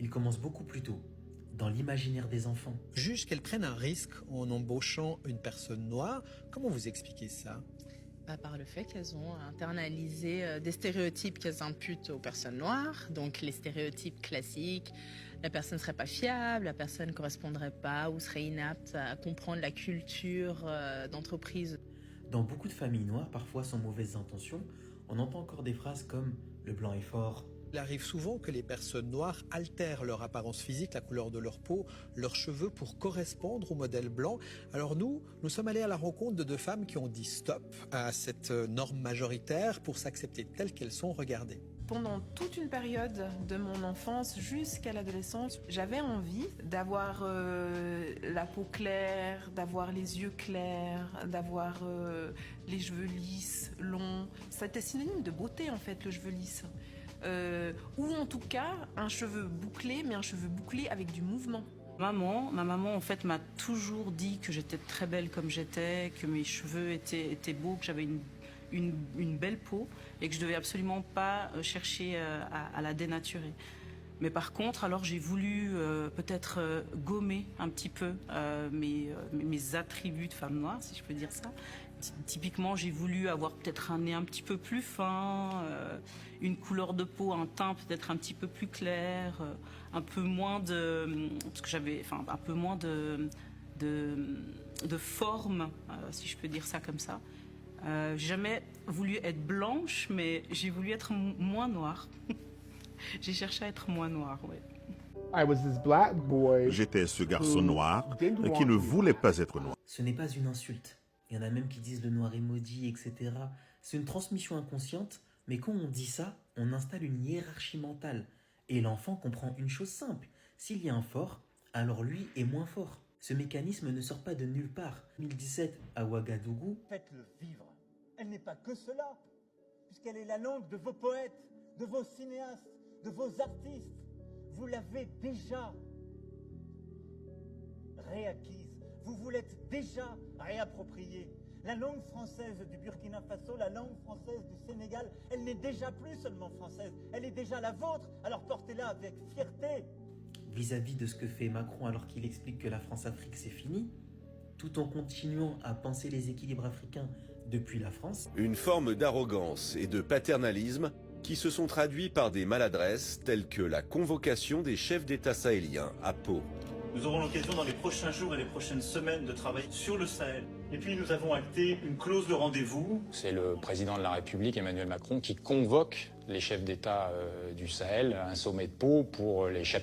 il commence beaucoup plus tôt, dans l'imaginaire des enfants. Juge qu'elles prennent un risque en embauchant une personne noire. Comment vous expliquez ça? Par le fait qu'elles ont internalisé des stéréotypes qu'elles imputent aux personnes noires. Donc les stéréotypes classiques, la personne ne serait pas fiable, la personne ne correspondrait pas ou serait inapte à comprendre la culture d'entreprise. Dans beaucoup de familles noires, parfois sans mauvaises intentions, on entend encore des phrases comme « le blanc est fort ». Il arrive souvent que les personnes noires altèrent leur apparence physique, la couleur de leur peau, leurs cheveux pour correspondre au modèle blanc. Alors nous sommes allés à la rencontre de deux femmes qui ont dit stop à cette norme majoritaire pour s'accepter telles qu'elles sont. Regardez. Pendant toute une période de mon enfance jusqu'à l'adolescence, j'avais envie d'avoir la peau claire, d'avoir les yeux clairs, d'avoir les cheveux lisses, longs. C'était synonyme de beauté en fait, le cheveu lisse. Ou en tout cas un cheveu bouclé, mais un cheveu bouclé avec du mouvement. Ma maman en fait m'a toujours dit que j'étais très belle comme j'étais, que mes cheveux étaient beaux, que j'avais une belle peau et que je devais absolument pas chercher à la dénaturer. Mais par contre, alors j'ai voulu peut-être gommer un petit peu mes attributs de femme noire, si je peux dire ça. Typiquement, j'ai voulu avoir peut-être un nez un petit peu plus fin, une couleur de peau, un teint peut-être un petit peu plus clair, un peu moins de, parce que j'avais, enfin un peu moins de forme, si je peux dire ça comme ça. J'ai jamais voulu être blanche, mais j'ai voulu être moins noire. J'ai cherché à être moins noire, ouais. J'étais ce garçon noir qui ne voulait pas être noir. Ce n'est pas une insulte. Il y en a même qui disent le noir est maudit, etc. C'est une transmission inconsciente, mais quand on dit ça, on installe une hiérarchie mentale. Et l'enfant comprend une chose simple. S'il y a un fort, alors lui est moins fort. Ce mécanisme ne sort pas de nulle part. 2017, à Ouagadougou. Faites-le vivre. Elle n'est pas que cela, puisqu'elle est la langue de vos poètes, de vos cinéastes, de vos artistes. Vous l'avez déjà réacquise. Vous vous l'êtes déjà réappropriée. La langue française du Burkina Faso, la langue française du Sénégal, elle n'est déjà plus seulement française, elle est déjà la vôtre. Alors portez-la avec fierté. Vis-à-vis de ce que fait Macron alors qu'il explique que la France-Afrique c'est fini, tout en continuant à penser les équilibres africains depuis la France. Une forme d'arrogance et de paternalisme qui se sont traduits par des maladresses telles que la convocation des chefs d'État sahéliens à Pau. Nous aurons l'occasion dans les prochains jours et les prochaines semaines de travailler sur le Sahel. Et puis nous avons acté une clause de rendez-vous. C'est le président de la République, Emmanuel Macron, qui convoque les chefs d'État du Sahel à un sommet de Pau pour les chapitres